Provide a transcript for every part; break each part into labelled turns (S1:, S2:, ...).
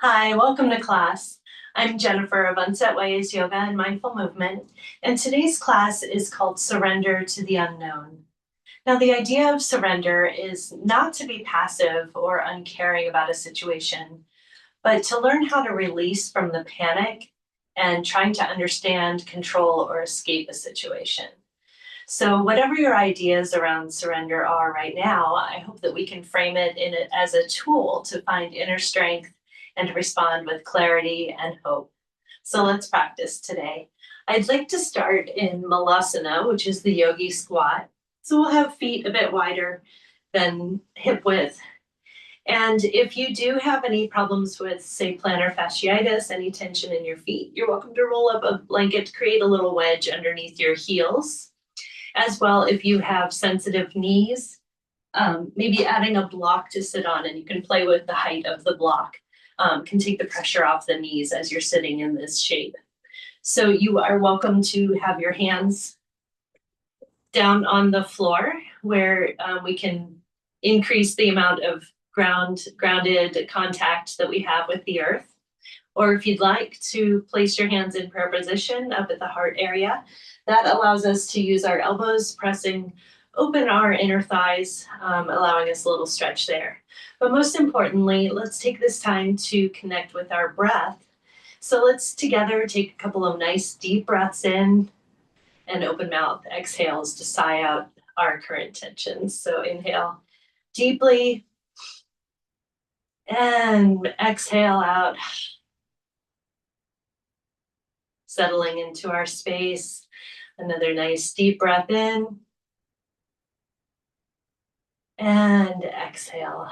S1: Hi, welcome to class. I'm Jennifer of Unset Ways Yoga and Mindful Movement, and today's class is called Surrender to the Unknown. Now, the idea of surrender is not to be passive or uncaring about a situation, but to learn how to release from the panic and trying to understand, control, or escape a situation. So, whatever your ideas around surrender are right now, I hope that we can frame it as a tool to find inner strength and to respond with clarity and hope. So, let's practice today. I'd like to start in Malasana, which is the yogi squat. So, we'll have feet a bit wider than hip width. And if you do have any problems with, say, plantar fasciitis, any tension in your feet, you're welcome to roll up a blanket to create a little wedge underneath your heels. As well, if you have sensitive knees, maybe adding a block to sit on, and you can play with the height of the block, can take the pressure off the knees as you're sitting in this shape. So you are welcome to have your hands down on the floor where we can increase the amount of grounded contact that we have with the earth. Or if you'd like to place your hands in prayer position up at the heart area, that allows us to use our elbows pressing open our inner thighs, allowing us a little stretch there. But most importantly, let's take this time to connect with our breath. So let's together take a couple of nice deep breaths in and open mouth exhales to sigh out our current tensions. So inhale deeply and exhale out, settling into our space. Another nice deep breath in and exhale.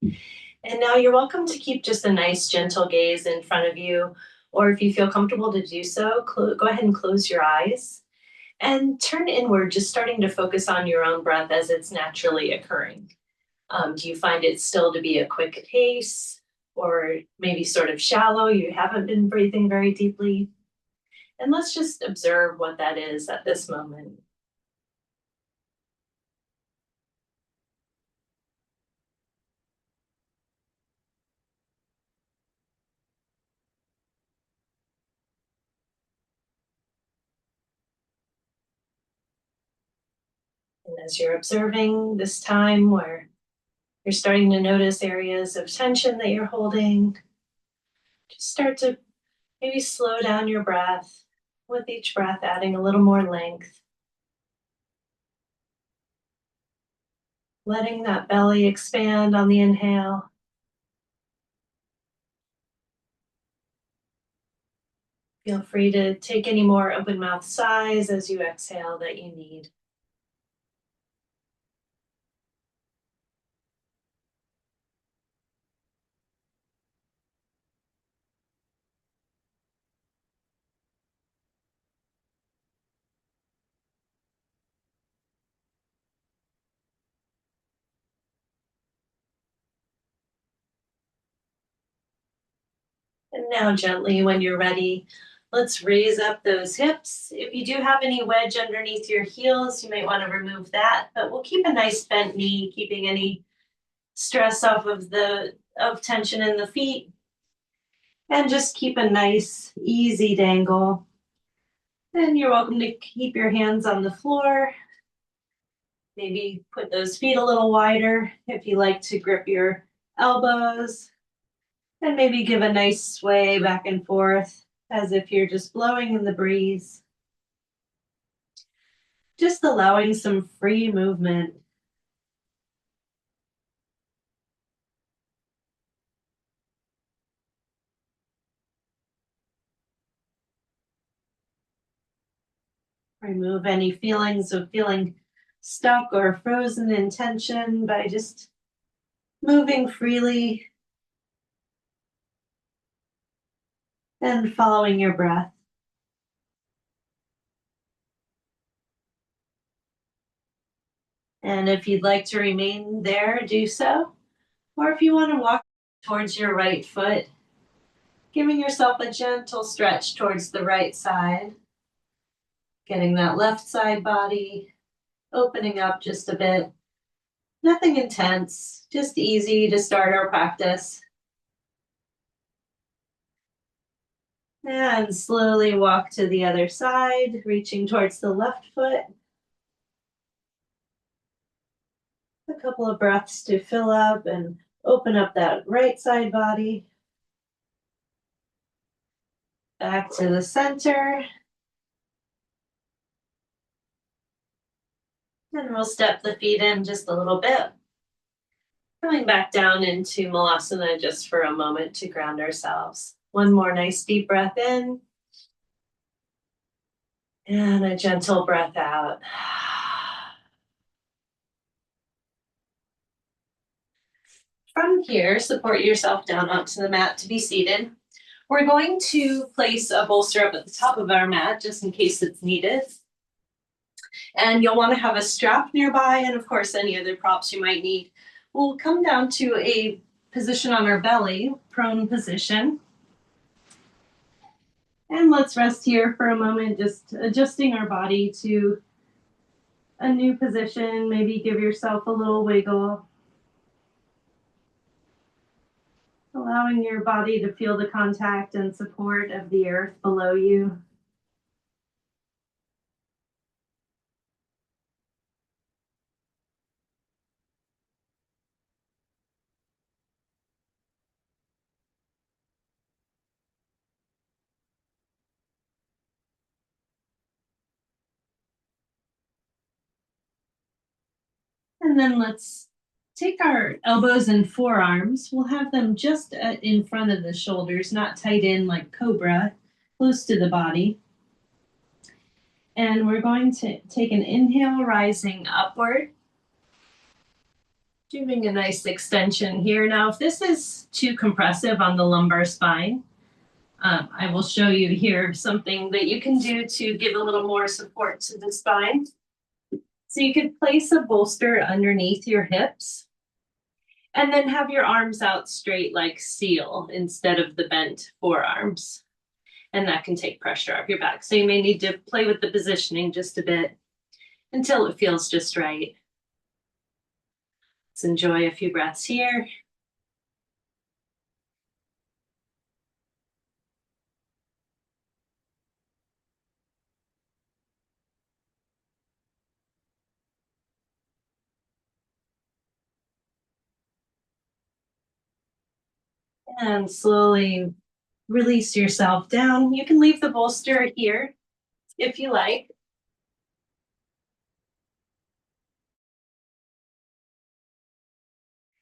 S1: And now you're welcome to keep just a nice gentle gaze in front of you, or if you feel comfortable to do so, go ahead and close your eyes and turn inward, just starting to focus on your own breath as it's naturally occurring. Do you find it still to be a quick pace, or maybe sort of shallow? You haven't been breathing very deeply. And let's just observe what that is at this moment. And as you're observing this time where you're starting to notice areas of tension that you're holding, just start to maybe slow down your breath, with each breath adding a little more length, letting that belly expand on the inhale. Feel free to take any more open mouth sighs as you exhale that you need. And now gently, when you're ready, let's raise up those hips. If you do have any wedge underneath your heels, you might want to remove that, but we'll keep a nice bent knee, keeping any stress off of tension in the feet. And just keep a nice, easy dangle. And you're welcome to keep your hands on the floor. Maybe put those feet a little wider if you like to grip your elbows. And maybe give a nice sway back and forth as if you're just blowing in the breeze. Just allowing some free movement. Remove any feelings of feeling stuck or frozen in tension by just moving freely and following your breath. And if you'd like to remain there, do so. Or if you want to walk towards your right foot, giving yourself a gentle stretch towards the right side, getting that left side body opening up just a bit. Nothing intense, just easy to start our practice. And slowly walk to the other side, reaching towards the left foot. A couple of breaths to fill up and open up that right side body. Back to the center. And we'll step the feet in just a little bit. Coming back down into Malasana just for a moment to ground ourselves. One more nice deep breath in. And a gentle breath out. From here, support yourself down onto the mat to be seated. We're going to place a bolster up at the top of our mat just in case it's needed. And you'll want to have a strap nearby and, of course, any other props you might need. We'll come down to a position on our belly, prone position. And let's rest here for a moment, just adjusting our body to a new position. Maybe give yourself a little wiggle. Allowing your body to feel the contact and support of the earth below you. And then let's take our elbows and forearms. We'll have them just in front of the shoulders, not tight in like cobra, close to the body. And we're going to take an inhale, rising upward. Doing a nice extension here. Now, if this is too compressive on the lumbar spine, I will show you here something that you can do to give a little more support to the spine. So you could place a bolster underneath your hips and then have your arms out straight like seal instead of the bent forearms. And that can take pressure off your back. So you may need to play with the positioning just a bit until it feels just right. Let's enjoy a few breaths here. And slowly release yourself down. You can leave the bolster here if you like.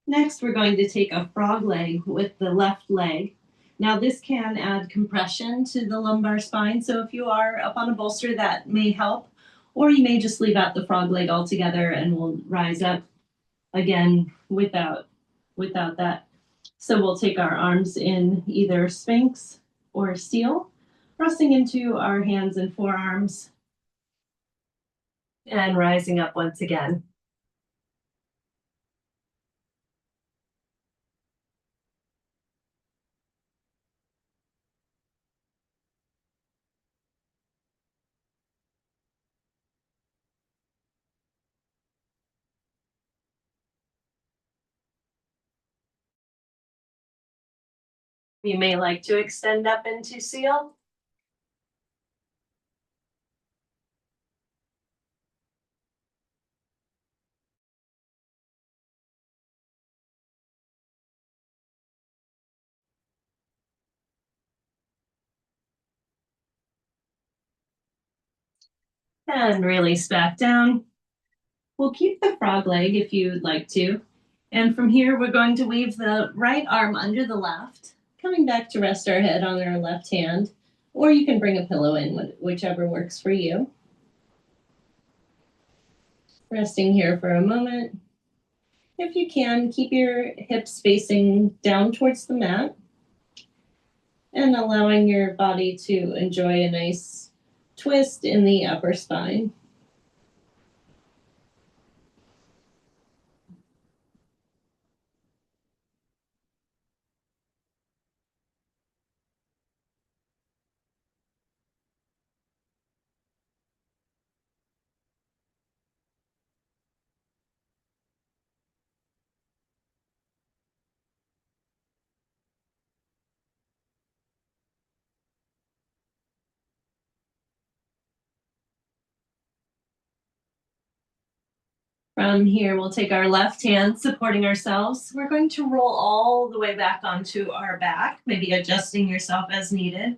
S1: Next, we're going to take a frog leg with the left leg. Now, this can add compression to the lumbar spine. So if you are up on a bolster, that may help. Or you may just leave out the frog leg altogether and we'll rise up again without that. So we'll take our arms in either Sphinx or seal, pressing into our hands and forearms and rising up once again. You may like to extend up into seal. And release back down. We'll keep the frog leg if you'd like to. And from here, we're going to weave the right arm under the left, coming back to rest our head on our left hand, or you can bring a pillow in, whichever works for you. Resting here for a moment. If you can, keep your hips facing down towards the mat and allowing your body to enjoy a nice twist in the upper spine. From here, we'll take our left hand supporting ourselves. We're going to roll all the way back onto our back, maybe adjusting yourself as needed.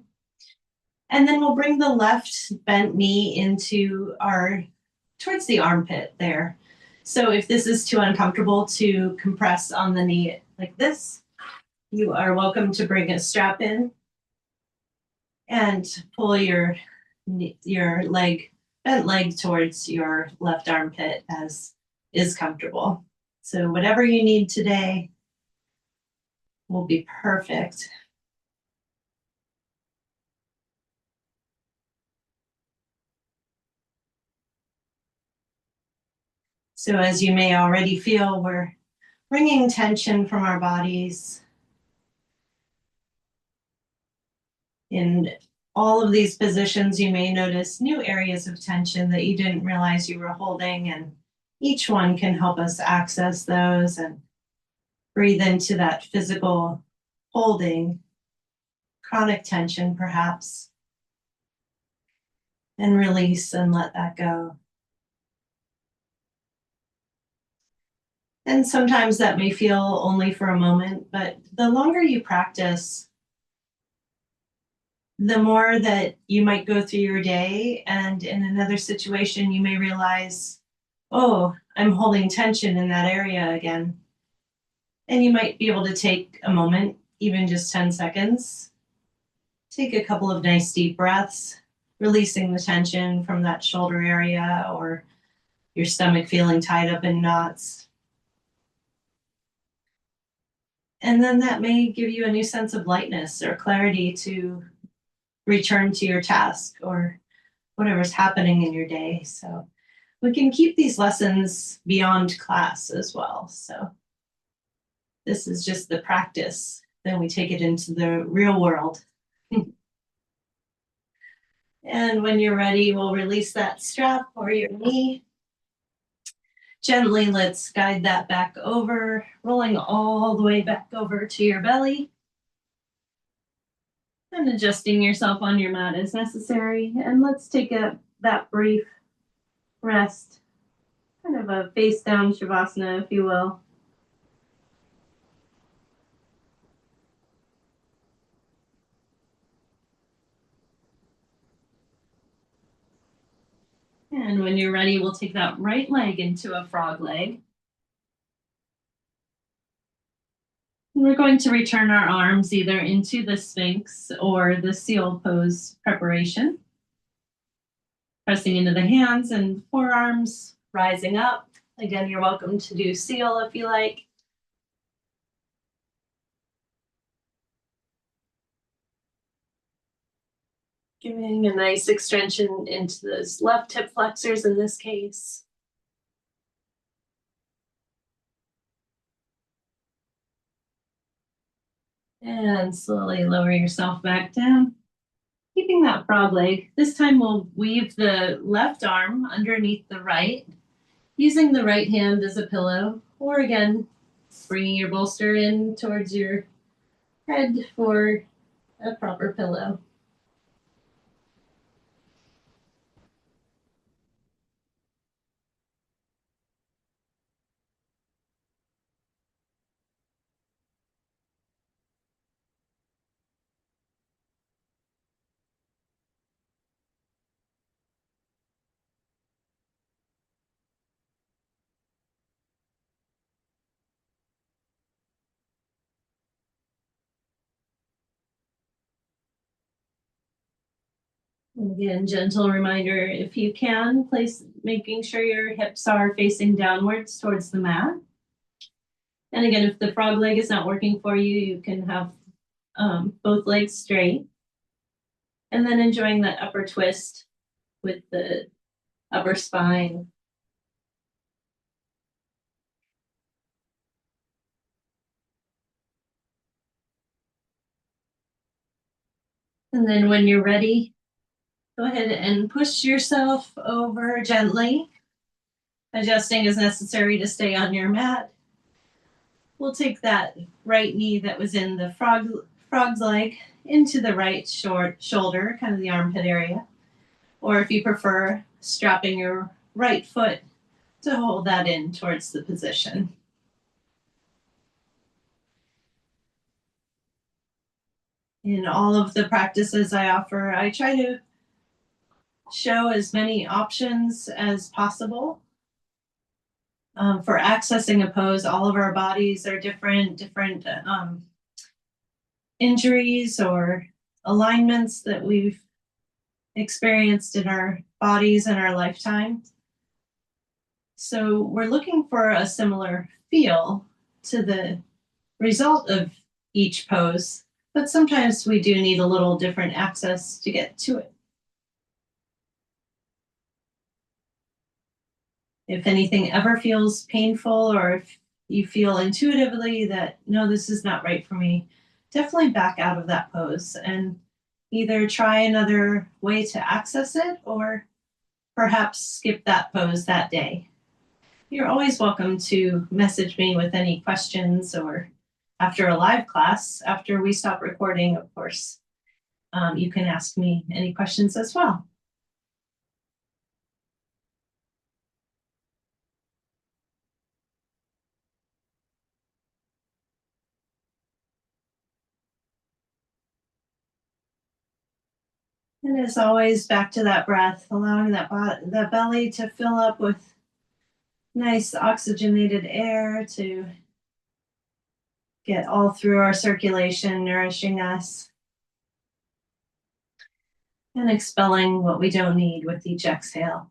S1: And then we'll bring the left bent knee towards the armpit there. So if this is too uncomfortable to compress on the knee like this, you are welcome to bring a strap in and pull your bent leg towards your left armpit as is comfortable. So whatever you need today will be perfect. So as you may already feel, we're bringing tension from our bodies. In all of these positions, you may notice new areas of tension that you didn't realize you were holding, and each one can help us access those and breathe into that physical holding, chronic tension perhaps, and release and let that go. And sometimes that may feel only for a moment, but the longer you practice, the more that you might go through your day, and in another situation, you may realize, oh, I'm holding tension in that area again. And you might be able to take a moment, even just 10 seconds. Take a couple of nice deep breaths, releasing the tension from that shoulder area or your stomach feeling tied up in knots. And then that may give you a new sense of lightness or clarity to return to your task or whatever's happening in your day. So we can keep these lessons beyond class as well. So this is just the practice. Then we take it into the real world. And when you're ready, we'll release that strap or your knee. Gently, let's guide that back over, rolling all the way back over to your belly. And adjusting yourself on your mat as necessary. And let's take that brief rest, kind of a face down Shavasana, if you will. And when you're ready, we'll take that right leg into a frog leg. And we're going to return our arms either into the Sphinx or the seal pose preparation. Pressing into the hands and forearms, rising up. Again, you're welcome to do seal if you like. Giving a nice extension into those left hip flexors in this case. And slowly lower yourself back down. Keeping that frog leg. This time we'll weave the left arm underneath the right, using the right hand as a pillow, or again, bringing your bolster in towards your head for a proper pillow. Again, gentle reminder, if you can, making sure your hips are facing downwards towards the mat. And again, if the frog leg is not working for you, you can have both legs straight. And then enjoying that upper twist with the upper spine. And then when you're ready, go ahead and push yourself over gently, adjusting as necessary to stay on your mat. We'll take that right knee that was in the frog's leg into the right short shoulder, kind of the armpit area. Or if you prefer, strapping your right foot to hold that in towards the position. In all of the practices I offer, I try to show as many options as possible. For accessing a pose, all of our bodies are different injuries or alignments that we've experienced in our bodies in our lifetime. So we're looking for a similar feel to the result of each pose, but sometimes we do need a little different access to get to it. If anything ever feels painful, or if you feel intuitively that, no, this is not right for me, definitely back out of that pose and either try another way to access it or perhaps skip that pose that day. You're always welcome to message me with any questions, or after a live class, after we stop recording, of course, you can ask me any questions as well. And as always, back to that breath, allowing that belly to fill up with nice oxygenated air to get all through our circulation, nourishing us, and expelling what we don't need with each exhale.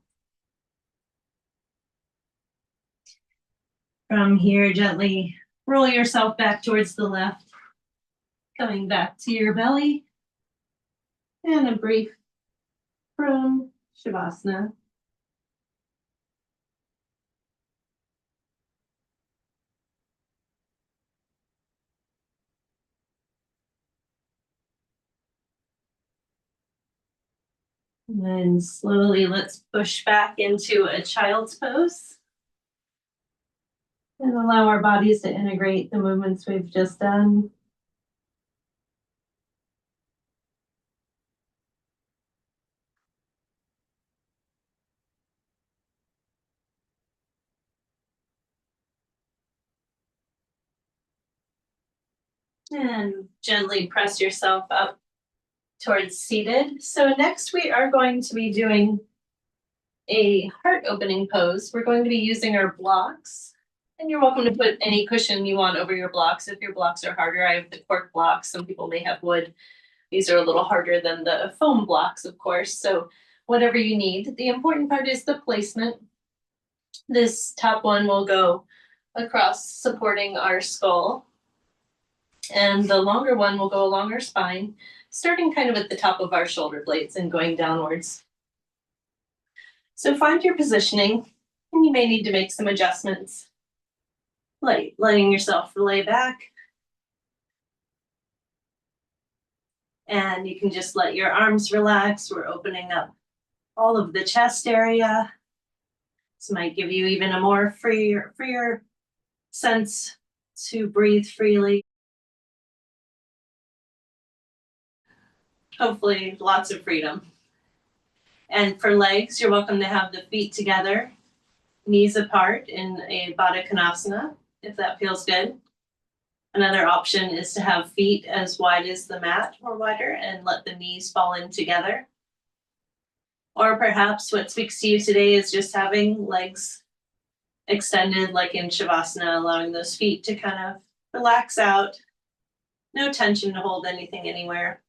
S1: From here, gently roll yourself back towards the left, coming back to your belly, and a brief prone shavasana. And then slowly let's push back into a child's pose and allow our bodies to integrate the movements we've just done. And gently press yourself up towards seated. So next we are going to be doing a heart opening pose. We're going to be using our blocks, and you're welcome to put any cushion you want over your blocks. If your blocks are harder, I have the cork blocks. Some people may have wood. These are a little harder than the foam blocks, of course. So whatever you need. The important part is the placement. This top one will go across, supporting our skull. And the longer one will go along our spine, starting kind of at the top of our shoulder blades and going downwards. So find your positioning, and you may need to make some adjustments, like letting yourself lay back. And you can just let your arms relax. We're opening up all of the chest area. This might give you even a more freer sense to breathe freely. Hopefully lots of freedom. And for legs, you're welcome to have the feet together, knees apart in a Baddha Konasana, if that feels good. Another option is to have feet as wide as the mat or wider and let the knees fall in together. Or perhaps what speaks to you today is just having legs extended like in Shavasana, allowing those feet to kind of relax out. No tension to hold anything anywhere.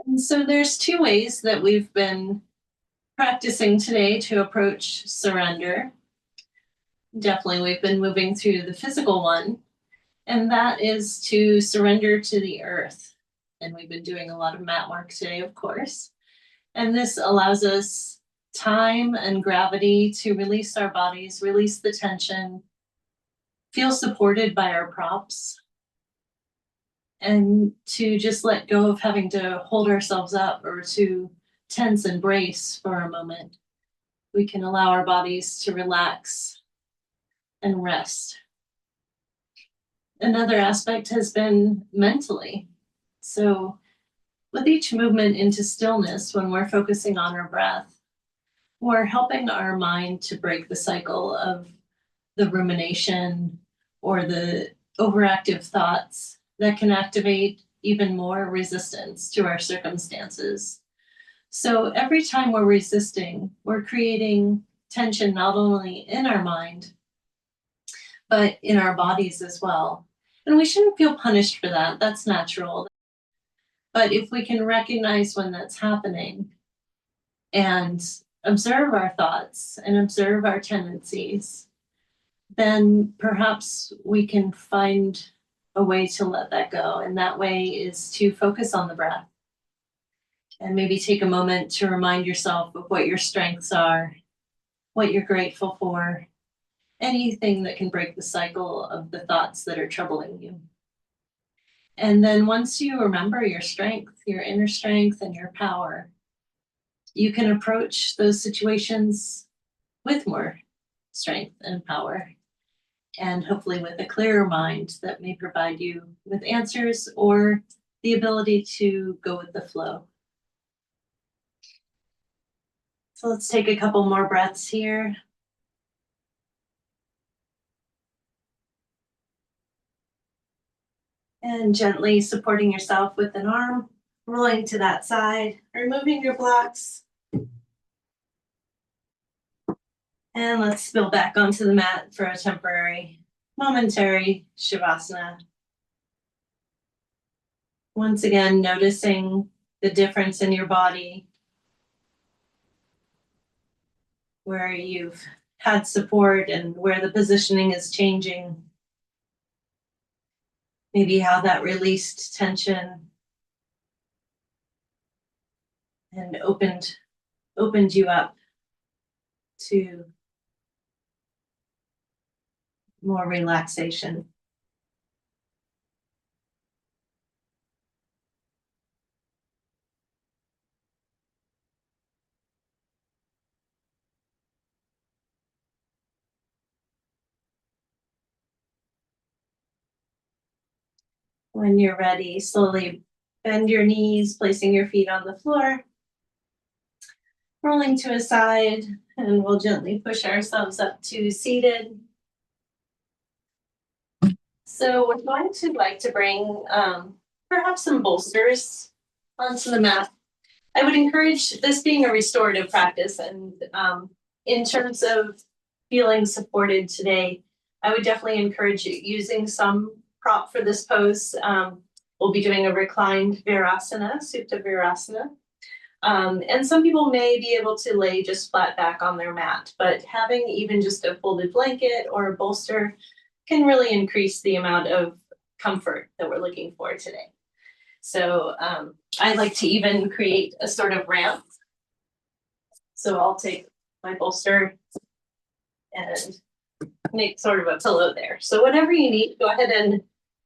S1: And so there's two ways that we've been practicing today to approach surrender. Definitely, we've been moving through the physical one, and that is to surrender to the earth. And we've been doing a lot of mat work today, of course. And this allows us time and gravity to release our bodies, release the tension, feel supported by our props, and to just let go of having to hold ourselves up or to tense and brace for a moment. we can allow our bodies to relax and rest. Another aspect has been mentally. So with each movement into stillness, when we're focusing on our breath, we're helping our mind to break the cycle of the rumination or the overactive thoughts that can activate even more resistance to our circumstances. So every time we're resisting, we're creating tension not only in our mind, but in our bodies as well. And we shouldn't feel punished for that. That's natural. But if we can recognize when that's happening and observe our thoughts and observe our tendencies, then perhaps we can find a way to let that go. And that way is to focus on the breath and maybe take a moment to remind yourself of what your strengths are, what you're grateful for, anything that can break the cycle of the thoughts that are troubling you. And then once you remember your strength, your inner strength and your power, you can approach those situations with more strength and power, and hopefully with a clearer mind that may provide you with answers or the ability to go with the flow. So let's take a couple more breaths here. And gently supporting yourself with an arm, rolling to that side, removing your blocks. And let's spill back onto the mat for a temporary, momentary Shavasana. Once again, noticing the difference in your body, where you've had support and where the positioning is changing. Maybe how that released tension and opened you up to more relaxation. When you're ready, slowly bend your knees, placing your feet on the floor, rolling to a side, and we'll gently push ourselves up to seated. So we're going to like to bring perhaps some bolsters onto the mat. I would encourage this being a restorative practice, and in terms of feeling supported today, I would definitely encourage you using some prop for this pose. We'll be doing a reclined Virasana, Soothe Virasana. And some people may be able to lay just flat back on their mat, but having even just a folded blanket or a bolster can really increase the amount of comfort that we're looking for today. So I like to even create a sort of ramp. So I'll take my bolster and make sort of a pillow there. So whatever you need, go ahead and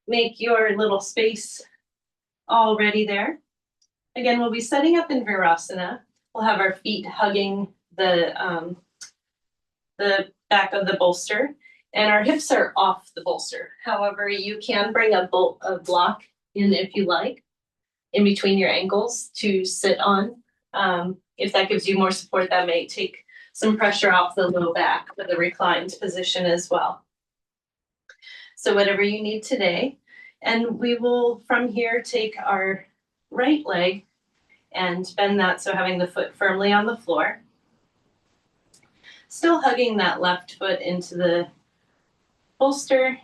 S1: make your little space all ready there. Again, we'll be setting up in Virasana. We'll have our feet hugging the back of the bolster, and our hips are off the bolster. However, you can bring a block in if you like, in between your ankles to sit on. If that gives you more support, that may take some pressure off the low back with a reclined position as well. So whatever you need today. And we will, from here, take our right leg and bend that, so having the foot firmly on the floor. Still hugging that left foot into the bolster,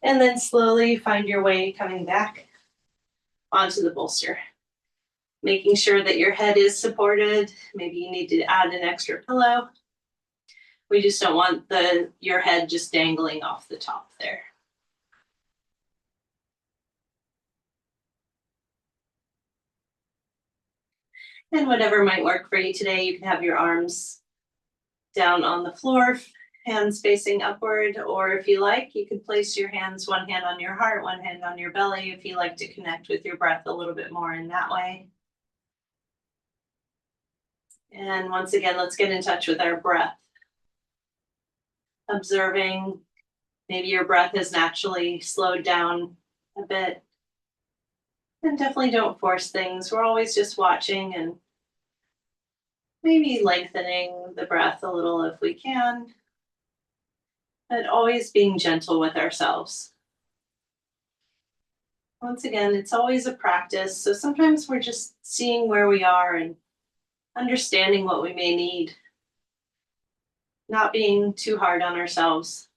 S1: and then slowly find your way coming back onto the bolster. Making sure that your head is supported. Maybe you need to add an extra pillow. We just don't want your head just dangling off the top there. And whatever might work for you today, you can have your arms down on the floor, hands facing upward, or if you like, you could place your hands, one hand on your heart, one hand on your belly, if you like to connect with your breath a little bit more in that way. And once again, let's get in touch with our breath. Observing, maybe your breath has naturally slowed down a bit. And definitely don't force things. We're always just watching and maybe lengthening the breath a little if we can, but always being gentle with ourselves. Once again, it's always a practice. So sometimes we're just seeing where we are and understanding what we may need, not being too hard on ourselves.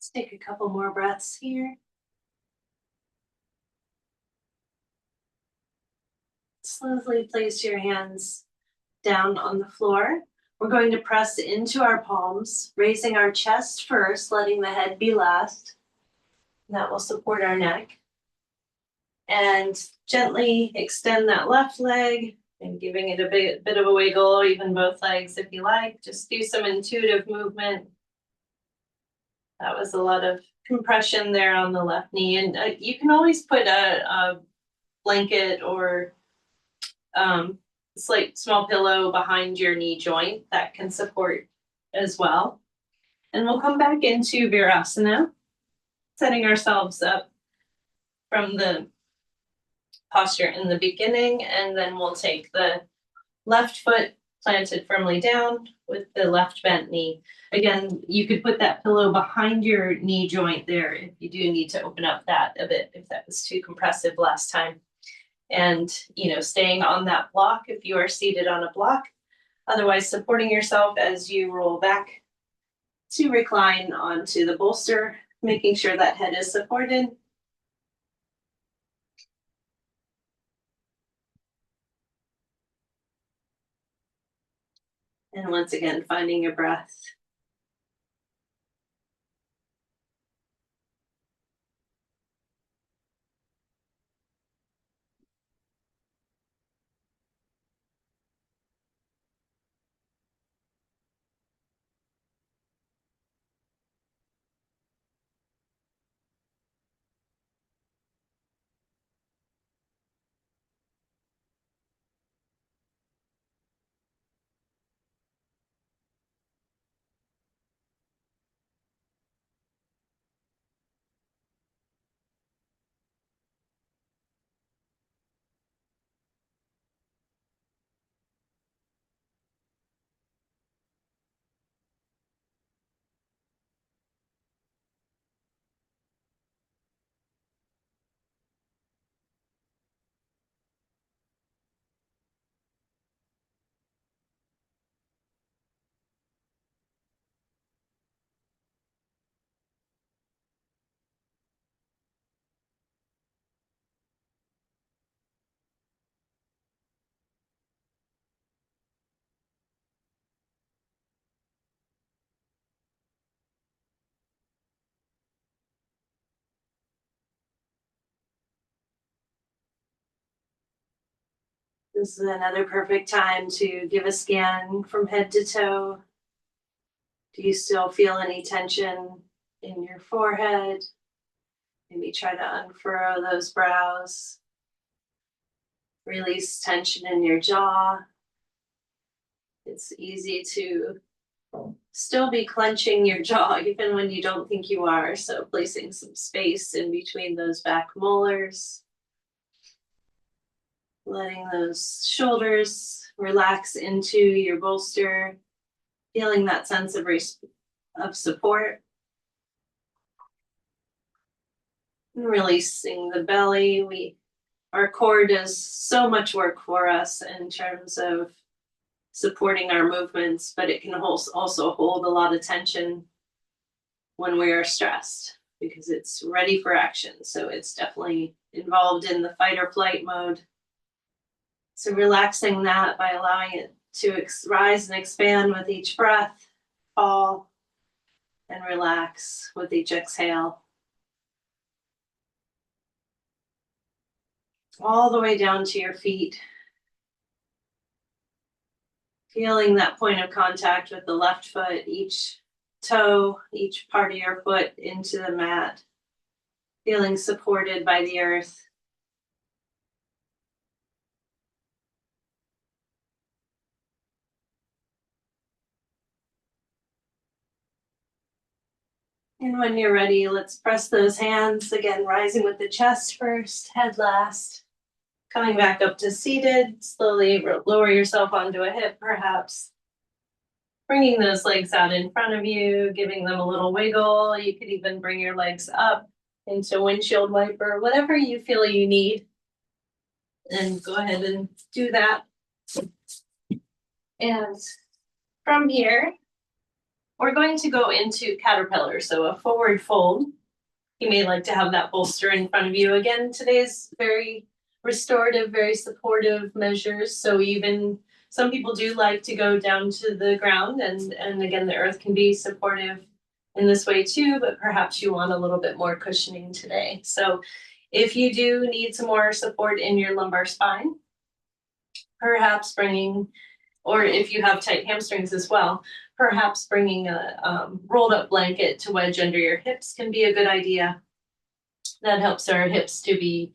S1: Let's take a couple more breaths here. Slowly place your hands down on the floor. We're going to press into our palms, raising our chest first, letting the head be last. That will support our neck. And gently extend that left leg and giving it a bit of a wiggle, even both legs if you like. Just do some intuitive movement. That was a lot of compression there on the left knee. And you can always put a blanket or slight small pillow behind your knee joint that can support as well. And we'll come back into Virasana, setting ourselves up from the posture in the beginning, and then we'll take the left foot planted firmly down with the left bent knee. Again, you could put that pillow behind your knee joint there if you do need to open up that a bit, if that was too compressive last time. And, staying on that block if you are seated on a block. Otherwise, supporting yourself as you roll back to recline onto the bolster, making sure that head is supported. And once again, finding your breath. This is another perfect time to give a scan from head to toe. Do you still feel any tension in your forehead? Maybe try to unfurrow those brows. Release tension in your jaw. It's easy to still be clenching your jaw even when you don't think you are. So placing some space in between those back molars. Letting those shoulders relax into your bolster. Feeling that sense of support. And releasing the belly. Our core does so much work for us in terms of supporting our movements, but it can also hold a lot of tension when we are stressed because it's ready for action. So it's definitely involved in the fight or flight mode. So relaxing that by allowing it to rise and expand with each breath, fall, and relax with each exhale. All the way down to your feet. Feeling that point of contact with the left foot, each toe, each part of your foot into the mat. Feeling supported by the earth. And when you're ready, let's press those hands. Again, rising with the chest first, head last. Coming back up to seated, slowly lower yourself onto a hip perhaps. Bringing those legs out in front of you, giving them a little wiggle. You could even bring your legs up into windshield wiper, whatever you feel you need. And go ahead and do that. And from here, we're going to go into caterpillar, so a forward fold. You may like to have that bolster in front of you. Again, today's very restorative, very supportive measures. So even some people do like to go down to the ground, and again, the earth can be supportive in this way too, but perhaps you want a little bit more cushioning today. So if you do need some more support in your lumbar spine, perhaps bringing, or if you have tight hamstrings as well, perhaps bringing a rolled up blanket to wedge under your hips can be a good idea. That helps our hips to be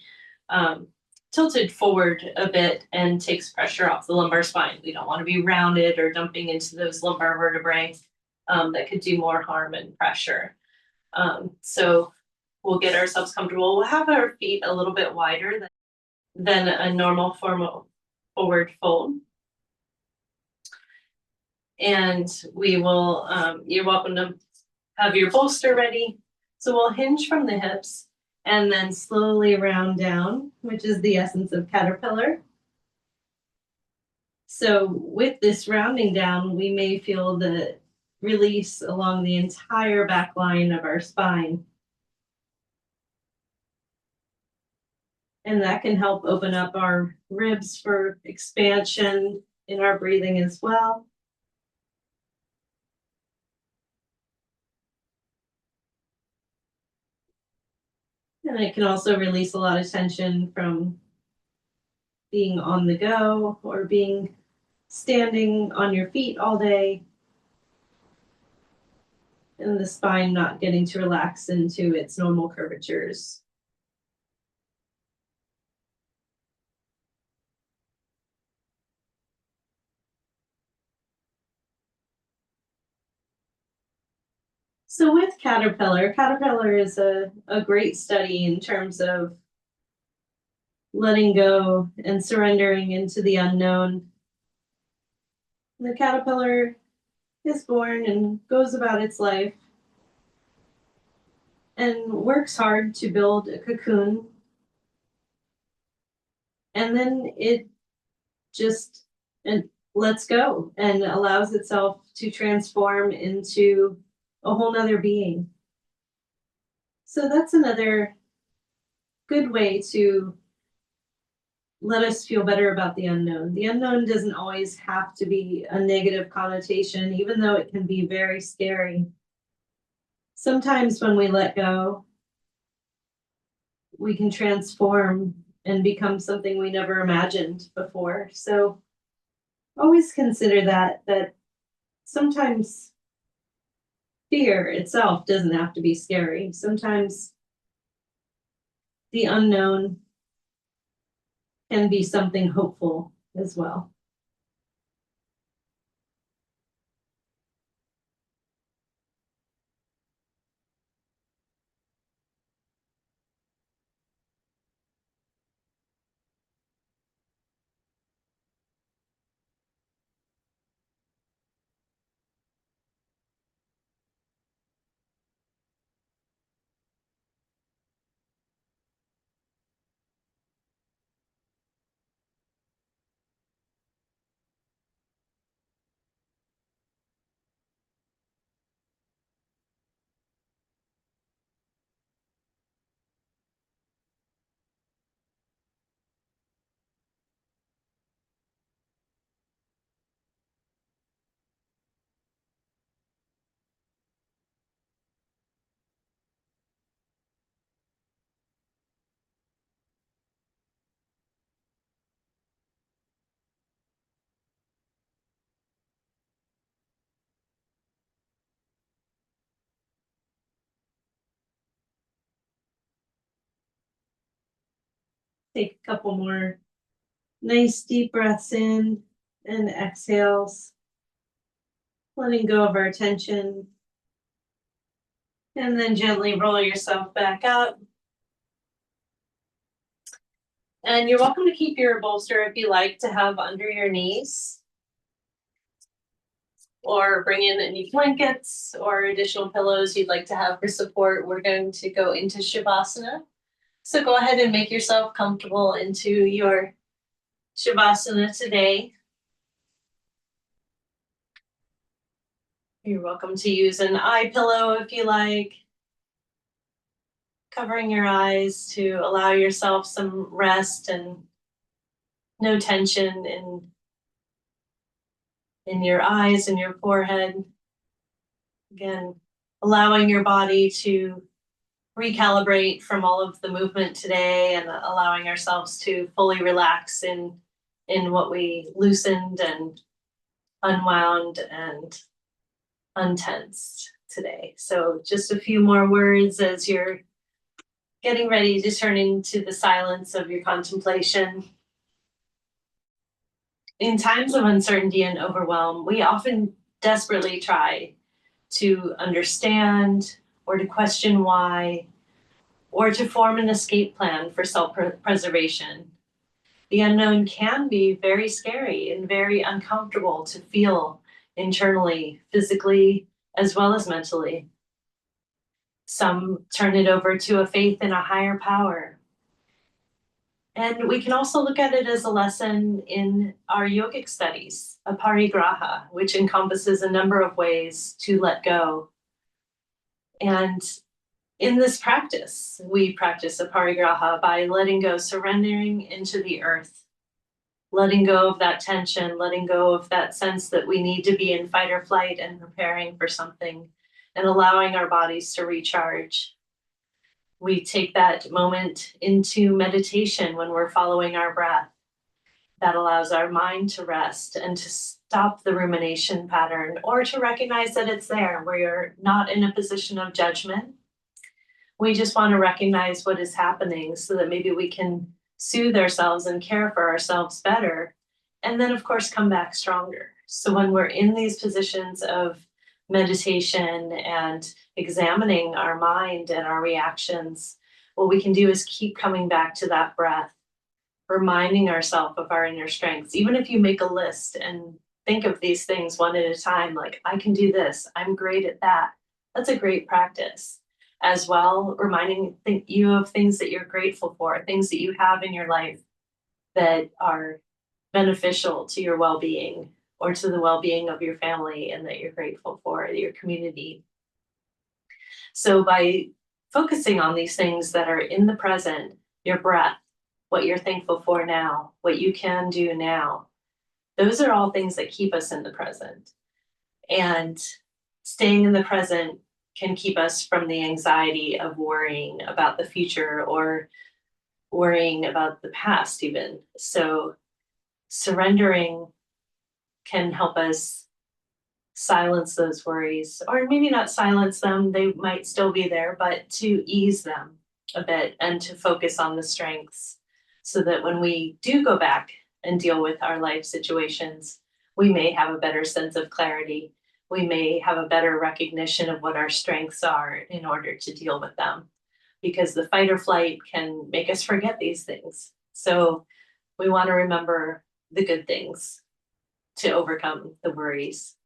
S1: tilted forward a bit and takes pressure off the lumbar spine. We don't want to be rounded or dumping into those lumbar vertebrae that could do more harm and pressure. So we'll get ourselves comfortable. We'll have our feet a little bit wider than a normal forward fold. And we will, you're welcome to have your bolster ready. So we'll hinge from the hips and then slowly round down, which is the essence of caterpillar. So with this rounding down, we may feel the release along the entire back line of our spine. And that can help open up our ribs for expansion in our breathing as well. And it can also release a lot of tension from being on the go or being standing on your feet all day. And the spine not getting to relax into its normal curvatures. So with caterpillar is a great study in terms of letting go and surrendering into the unknown. The caterpillar is born and goes about its life and works hard to build a cocoon. And then it just lets go and allows itself to transform into a whole nother being. So that's another good way to let us feel better about the unknown. The unknown doesn't always have to be a negative connotation, even though it can be very scary. Sometimes when we let go, we can transform and become something we never imagined before. So always consider that sometimes fear itself doesn't have to be scary. Sometimes the unknown can be something hopeful as well. Take a couple more nice deep breaths in and exhales, letting go of our tension. And then gently roll yourself back up. And you're welcome to keep your bolster if you like to have under your knees, or bring in any blankets or additional pillows you'd like to have for support. We're going to go into Shavasana. So go ahead and make yourself comfortable into your Shavasana today. You're welcome to use an eye pillow if you like, covering your eyes to allow yourself some rest and no tension in your eyes and your forehead. Again, allowing your body to recalibrate from all of the movement today and allowing ourselves to fully relax in what we loosened and unwound and untensed today. So just a few more words as you're getting ready to turn into the silence of your contemplation. In times of uncertainty and overwhelm, we often desperately try to understand or to question why, or to form an escape plan for self-preservation. The unknown can be very scary and very uncomfortable to feel internally, physically, as well as mentally. Some turn it over to a faith in a higher power. And we can also look at it as a lesson in our yogic studies, aparigraha, which encompasses a number of ways to let go. And in this practice, we practice aparigraha by letting go, surrendering into the earth, letting go of that tension, letting go of that sense that we need to be in fight or flight and preparing for something, and allowing our bodies to recharge. We take that moment into meditation when we're following our breath. That allows our mind to rest and to stop the rumination pattern, or to recognize that it's there, where you're not in a position of judgment. We just want to recognize what is happening so that maybe we can soothe ourselves and care for ourselves better. And then, of course, come back stronger. So when we're in these positions of meditation and examining our mind and our reactions, what we can do is keep coming back to that breath, reminding ourselves of our inner strengths. Even if you make a list and think of these things one at a time, like, I can do this, I'm great at that. That's a great practice. As well, reminding you of things that you're grateful for, things that you have in your life that are beneficial to your well-being or to the well-being of your family, and that you're grateful for your community. So by focusing on these things that are in the present, your breath, what you're thankful for now, what you can do now, those are all things that keep us in the present. And staying in the present can keep us from the anxiety of worrying about the future or worrying about the past even. So surrendering can help us silence those worries, or maybe not silence them, they might still be there, but to ease them a bit and to focus on the strengths so that when we do go back and deal with our life situations, we may have a better sense of clarity. We may have a better recognition of what our strengths are in order to deal with them, because the fight or flight can make us forget these things. So we want to remember the good things to overcome the worries.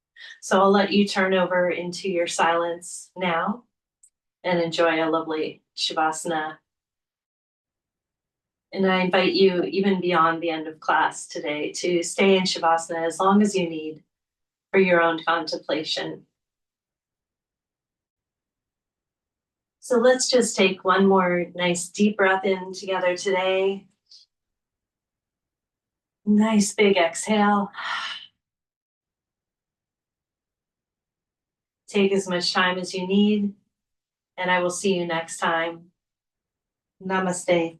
S1: So I'll let you turn over into your silence now and enjoy a lovely Shavasana. And I invite you, even beyond the end of class today, to stay in Shavasana as long as you need for your own contemplation. So let's just take one more nice deep breath in together today. Nice big exhale. Take as much time as you need, and I will see you next time. Namaste.